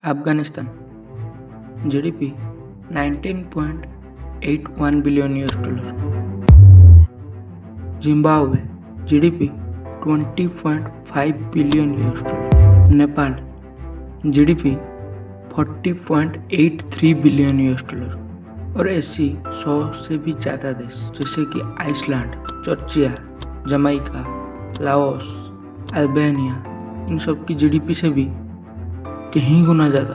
Afghanistan GDP 19.81 billion $, Zimbabwe GDP 20.5 billion $, Nepal GDP 40.83 billion $, और ऐसी 100 से भी ज़्यादा देश जैसे कि Iceland, Georgia, Jamaica, Laos, Albania, इन सब की जीडीपी से भी कहीं गुना ज़्यादा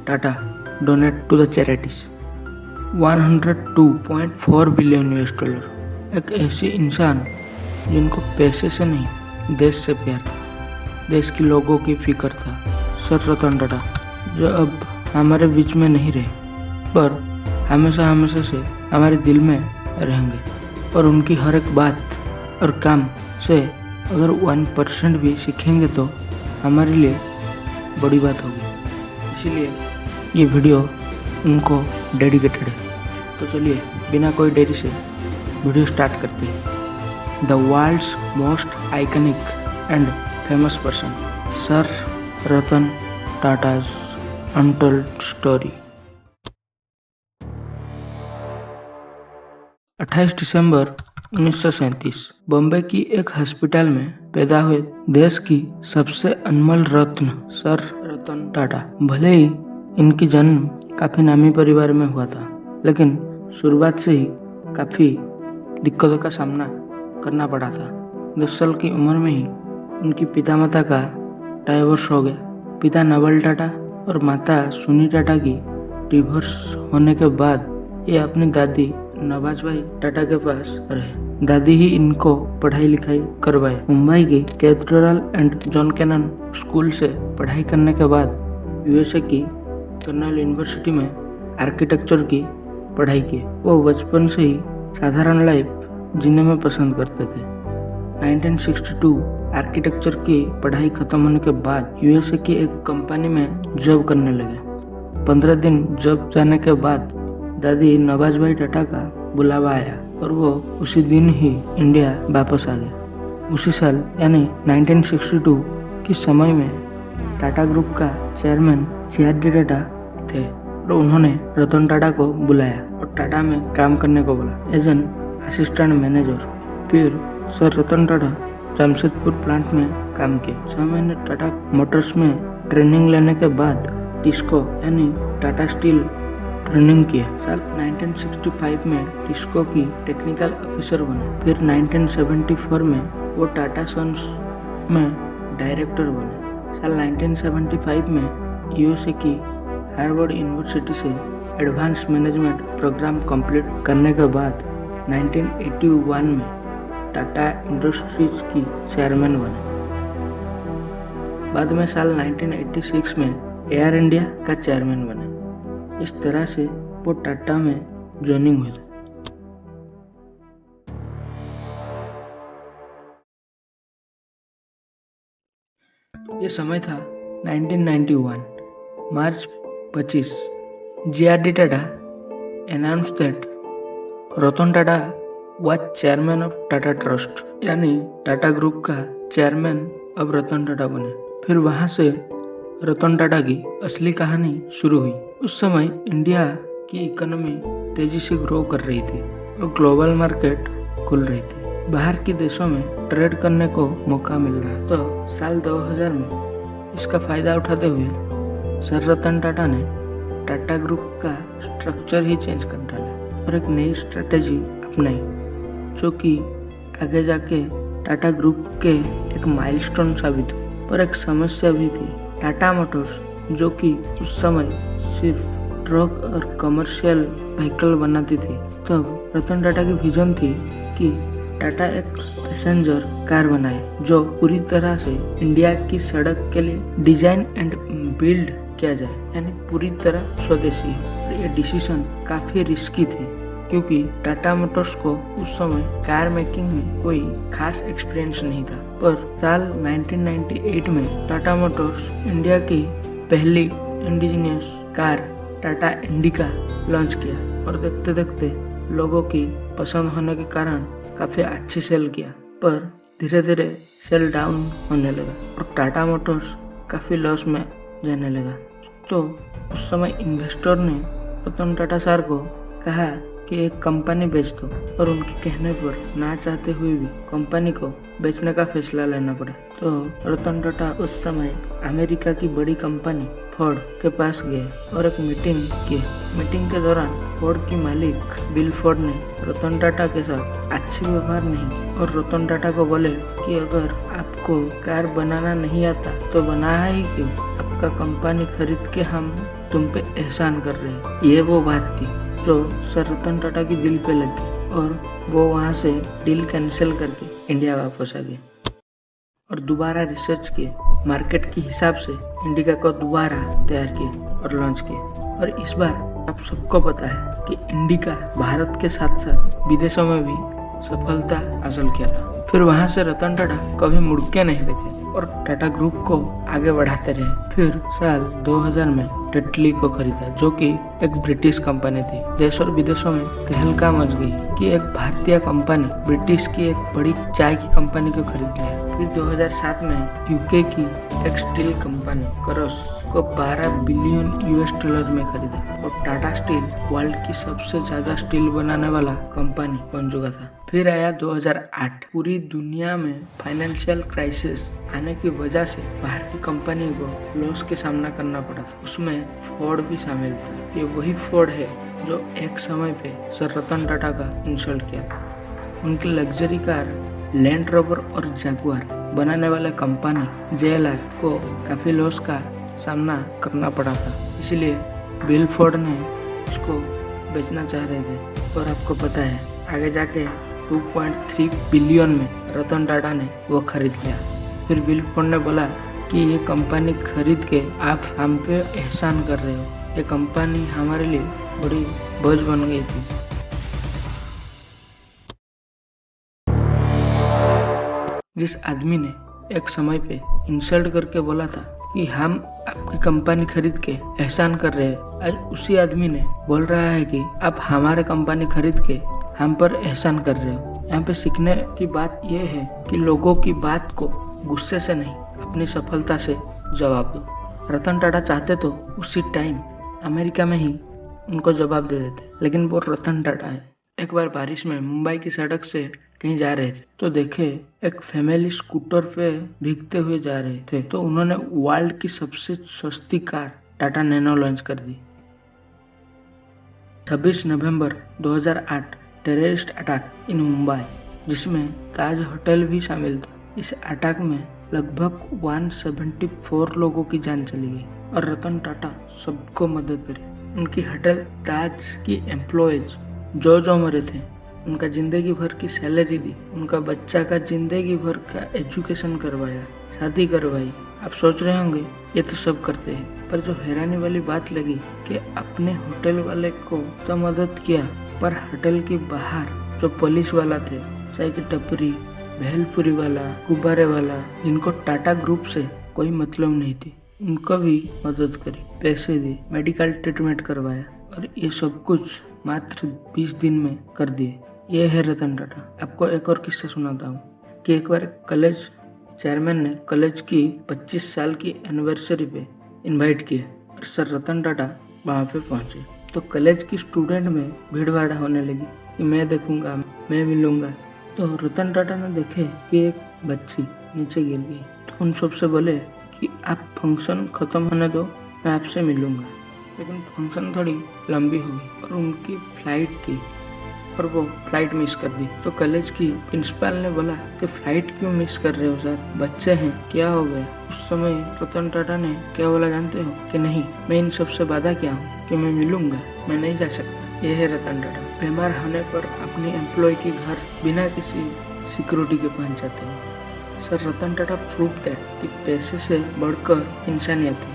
Tata donate to the charities 102.4 billion $। एक ऐसी इंसान जिनको पैसे से नहीं देश से प्यार था, देश के लोगों की फिक्र था, सर रतन टाटा, जो अब हमारे बीच में नहीं रहे पर हमेशा हमेशा से हमारे दिल में रहेंगे। और उनकी हर एक बात और काम से अगर 1% भी सीखेंगे तो हमारे लिए बड़ी बात होगी। इसीलिए ये वीडियो उनको डेडिकेटेड है। तो चलिए बिना कोई देरी से वीडियो स्टार्ट करते हैं। The world's most iconic and famous person, sir Ratan Tata's untold story. 28 दिसंबर 1937 बॉम्बे की एक हॉस्पिटल में पैदा हुए देश की सबसे अनमोल रत्न सर रतन टाटा। भले ही इनकी जन्म काफी नामी परिवार में हुआ था, लेकिन शुरुआत से ही काफी दिक्कतों का सामना करना पड़ा था। 10 साल की उम्र में ही उनकी पिता माता का डाइवोर्स हो गया। पिता नवल टाटा और माता सुनी टाटा की डिवोर्स होने के बाद ये अपनी दादी नवाजबाई टाटा के पास रहे। दादी ही इनको पढ़ाई लिखाई करवाए। मुंबई की Cathedral and John Connon School से पढ़ाई करने के बाद यूएसए की कर्नेल यूनिवर्सिटी में आर्किटेक्चर की पढ़ाई की। वो बचपन से ही साधारण लाइफ जीने में पसंद करते थे। 1962 आर्किटेक्चर की पढ़ाई खत्म होने के बाद यूएसए की एक कंपनी में जॉब करने लगे। 15 दिन जॉब जाने के बाद दादी नवाजबाई टाटा का बुलावा आया और वो उसी दिन ही इंडिया वापस आ गए। उसी साल यानी 1962 के समय में टाटा ग्रुप का चेयरमैन CRD टाटा थे और उन्होंने रतन टाटा को बुलाया और टाटा में काम करने को बोला एज एन असिस्टेंट मैनेजर। फिर सर रतन टाटा जमशेदपुर प्लांट में काम किए। 6 महीने टाटा मोटर्स में ट्रेनिंग लेने के बाद टिस्को यानी टाटा स्टील ट्रेनिंग किया। साल 1965 में टिस्को की टेक्निकल ऑफिसर बने। फिर 1974 में वो टाटा सन्स में डायरेक्टर बने। साल 1975 में यूएसए की हार्वर्ड यूनिवर्सिटी से एडवांस मैनेजमेंट प्रोग्राम कंप्लीट करने के बाद 1981 में टाटा इंडस्ट्रीज की चेयरमैन बने। बाद में साल 1986 में एयर इंडिया का चेयरमैन बने। इस तरह से वो टाटा में ज्वाइनिंग हुए थे। ये समय था 1991 मार्च 25। CRD Tata announce that Ratan Tata was chairman of Tata trust, यानी टाटा ग्रुप का चेयरमैन अब रतन टाटा बने। फिर वहां से रतन टाटा की असली कहानी शुरू हुई। उस समय इंडिया की इकोनॉमी तेजी से ग्रो कर रही थी और ग्लोबल मार्केट खुल रही थी। बाहर के देशों में ट्रेड करने को मौका मिल रहा। तो साल 2000 में इसका फायदा उठाते हुए सर रतन टाटा ने टाटा ग्रुप का स्ट्रक्चर ही चेंज कर डाला और एक नई स्ट्रेटेजी अपनाई, जो कि आगे जाके टाटा ग्रुप के एक माइलस्टोन साबित हुई। पर एक समस्या भी थी। टाटा मोटर्स, जो कि उस समय सिर्फ ट्रक और कमर्शियल व्हीकल बनाती थी, तब रतन टाटा की विजन थी कि टाटा एक पैसेंजर कार बनाए जो पूरी तरह से इंडिया की सड़क के लिए डिजाइन एंड बिल्ड किया जाए, यानी पूरी तरह स्वदेशी हो। ये डिसीजन काफी रिस्की थी क्योंकि टाटा मोटर्स को उस समय कार मेकिंग में कोई खास एक्सपीरियंस नहीं था। पर साल 1998 में टाटा मोटर्स इंडिया की पहली indigenous car Tata indica launch किया और देखते देखते लोगों की पसंद होने के कारण काफी अच्छी सेल किया। पर धीरे धीरे सेल डाउन होने लगा और टाटा मोटर्स काफी लॉस में जाने लगा। तो उस समय इन्वेस्टर ने रतन टाटा सर को कहा कि एक कंपनी बेच दो, और उनके कहने पर ना चाहते हुए भी कंपनी को बेचने का फैसला लेना पड़ा। तो रतन टाटा उस समय अमेरिका की बड़ी कंपनी फोर्ड के पास गए और एक मीटिंग की। मीटिंग के दौरान फोर्ड की मालिक बिल फोर्ड ने रतन टाटा के साथ अच्छे व्यवहार नहीं किया और रतन टाटा को बोले कि अगर आपको कार बनाना नहीं आता तो बनाया ही क्यों, आपका कंपनी खरीद के हम तुम पे एहसान कर रहे हैं। ये वो बात थी जो सर रतन टाटा की दिल पे लगी और वो वहाँ से डील कैंसिल करके इंडिया वापस आ गए और दोबारा रिसर्च किए, मार्केट के हिसाब से इंडिका को दोबारा तैयार किए और लॉन्च किए। और इस बार आप सबको पता है कि इंडिका भारत के साथ साथ विदेशों में भी सफलता हासिल किया था। फिर वहाँ से रतन टाटा कभी मुड़ के नहीं देखे और टाटा ग्रुप को आगे बढ़ाते रहे। फिर साल 2000 में टेटली को खरीदा, जो कि एक ब्रिटिश कंपनी थी। देश और विदेशों में तहलका मच गई कि एक भारतीय कंपनी ब्रिटिश की एक बड़ी चाय की कंपनी को खरीद लिया। फिर 2007 में यूके की एक स्टील कंपनी करोस को 12 बिलियन US$ में खरीदा और टाटा स्टील वर्ल्ड की सबसे ज्यादा स्टील बनाने वाला कंपनी बन चुका था। फिर आया 2008। पूरी दुनिया में फाइनेंशियल क्राइसिस आने की वजह से बाहर की कंपनी को लॉस के सामना करना पड़ा था। उसमें फोर्ड भी शामिल था। ये वही फोर्ड है जो एक समय पे सर रतन टाटा का इंसल्ट किया था। उनकी लग्जरी कार लैंड रोवर और जैगुआर बनाने वाले कंपनी JLR को काफी लॉस का सामना करना पड़ा था, इसलिए बिल फोर्ड ने उसको बेचना चाह रहे थे। और आपको पता है आगे जाके 2.3 बिलियन में रतन टाटा ने वो खरीद लिया। फिर बिल फोर्ड ने बोला कि ये कंपनी खरीद के आप हम पे एहसान कर रहे हो, ये कंपनी हमारे लिए बड़ी बोझ बन गई थी। जिस आदमी ने एक समय पे इंसल्ट करके बोला था कि हम आपकी कंपनी खरीद के एहसान कर रहे हैं, आज उसी आदमी ने बोल रहा है कि आप हमारे कंपनी खरीद के हम पर एहसान कर रहे हो। यहाँ पे सीखने की बात यह है कि लोगों की बात को गुस्से से नहीं, अपनी सफलता से जवाब दो। रतन टाटा चाहते तो उसी टाइम अमेरिका में ही उनको जवाब दे देते, लेकिन वो रतन टाटा है। एक बार बारिश में मुंबई की सड़क से कहीं जा रहे थे तो देखे एक फैमिली स्कूटर पे भीगते हुए जा रहे थे, तो उन्होंने वर्ल्ड की सबसे सस्ती कार टाटा नैनो लॉन्च कर दी। 26 नवंबर 2008 टेररिस्ट अटैक इन मुंबई, जिसमें ताज होटल भी शामिल था। इस अटैक में लगभग 174 लोगों की जान चली गई और रतन टाटा सबको मदद करी। उनकी होटल ताज की एम्प्लॉयज जो मरे थे उनका जिंदगी भर की सैलरी दी, उनका बच्चा का जिंदगी भर का एजुकेशन करवाया, शादी करवाई। आप सोच रहे होंगे ये तो सब करते हैं, पर जो हैरानी वाली बात लगी कि अपने होटल वाले को तो मदद किया, पर होटल के बाहर जो पुलिस वाला थे, चाय की टपरी, भेलपुरी वाला, गुब्बारे वाला, जिनको टाटा ग्रुप से कोई मतलब नहीं थी, उनको भी मदद करी, पैसे दिए, मेडिकल ट्रीटमेंट करवाया और ये सब कुछ मात्र 20 दिन में कर दिए। ये है रतन टाटा। आपको एक और किस्सा सुनाता हूँ कि एक बार कॉलेज चेयरमैन ने कॉलेज की 25 साल की एनिवर्सरी पे इनवाइट किए और सर रतन टाटा वहाँ पे पहुँचे। तो कॉलेज की स्टूडेंट में भीड़ भाड़ होने लगी कि मैं देखूंगा, मैं मिलूंगा। तो रतन टाटा ने देखे कि एक बच्ची नीचे गिर गई, तो उन सबसे बोले कि आप फंक्शन खत्म होने दो, मैं आपसे मिलूंगा। लेकिन फंक्शन थोड़ी लंबी हो गई और उनकी फ्लाइट थी और वो फ्लाइट मिस कर दी। तो कॉलेज की प्रिंसिपल ने बोला कि फ्लाइट क्यों मिस कर रहे हो सर, बच्चे हैं, क्या हो गया। उस समय रतन टाटा ने क्या बोला जानते हो कि नहीं, मैं इन सबसे वादा किया हूँ कि मैं मिलूंगा, मैं नहीं जा सकता। यह है रतन टाटा। बीमार होने पर अपनी एम्प्लॉय के घर बिना किसी सिक्योरिटी के पहुंच जाते हैं। Sir Ratan Tata prove that कि पैसे से बढ़कर इंसानियत है।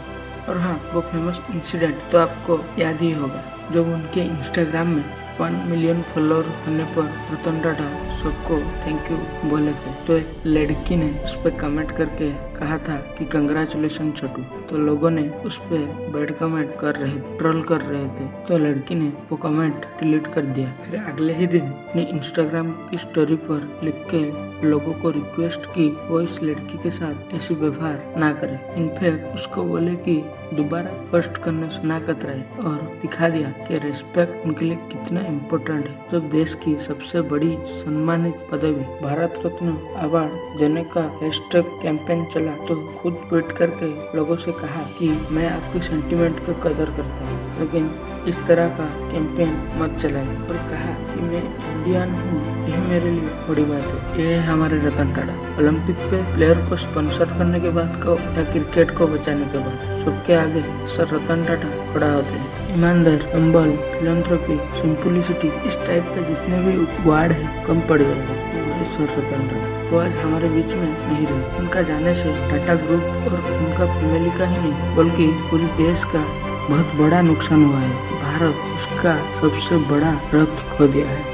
और हाँ, वो फेमस इंसिडेंट तो आपको याद ही होगा जो उनके इंस्टाग्राम में 1 मिलियन फॉलोअर होने पर रतन टाटा सबको थैंक यू बोले थे। तो एक लड़की ने उस पर कमेंट करके कहा था कि कंग्रेचुलेशन छोटू। तो लोगों ने उस पर बैड कमेंट कर रहे थे, ट्रोल कर रहे थे। तो लड़की ने वो कमेंट डिलीट कर दिया। फिर अगले ही दिन अपनी इंस्टाग्राम की स्टोरी पर लिख के लोगों को रिक्वेस्ट की वो इस लड़की के साथ ऐसी व्यवहार ना करे। इनफैक्ट उसको बोले कि दोबारा फर्स्ट करने से ना कतराए और दिखा दिया कि रेस्पेक्ट उनके लिए कितना इम्पोर्टेंट है। जब देश की सबसे बड़ी सम्मानित पदवी भारत रत्न अवार्ड देने का हैशटैग कैंपेन चला तो खुद ट्वीट करके लोगों से कहा कि मैं आपके सेंटीमेंट की कदर करता हूँ, लेकिन इस तरह का कैंपेन मत चलाइए, और कहा कि मैं इंडियन हूँ, यही मेरे लिए बड़ी बात है। ये है हमारे रतन टाटा। ओलंपिक पे प्लेयर को स्पॉन्सर करने के बाद को या क्रिकेट को बचाने के बाद सबके आगे सर रतन टाटा खड़ा होते हैं। ईमानदार, हम्बल, फिलैंथ्रोपी, सिंपलिसिटी, इस टाइप के जितने भी वर्ड है कम पड़ जाएगा सर रतन टाटा। वो आज हमारे बीच में नहीं रहे। उनका जाने से टाटा ग्रुप और उनका फैमिली का ही नहीं बल्कि पूरे देश का बहुत बड़ा नुकसान हुआ है। भारत उसका सबसे बड़ा रत्न खो दिया है।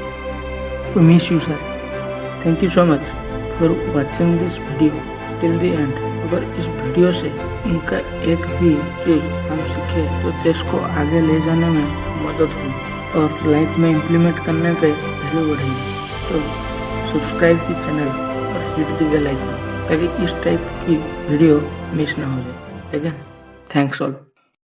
We miss you sir. Thank you so much for watching this video till the end. अगर इस वीडियो से उनका एक भी चीज हम सीखे तो देश को आगे ले जाने में मदद होगी और लाइफ में इम्प्लीमेंट करने पे पहले बढ़ेगी। तो सब्सक्राइब की चैनल और हिट द बेल आइकन ताकि इस टाइप की वीडियो मिस ना हो जाए। ठीक है, थैंक्स ऑल।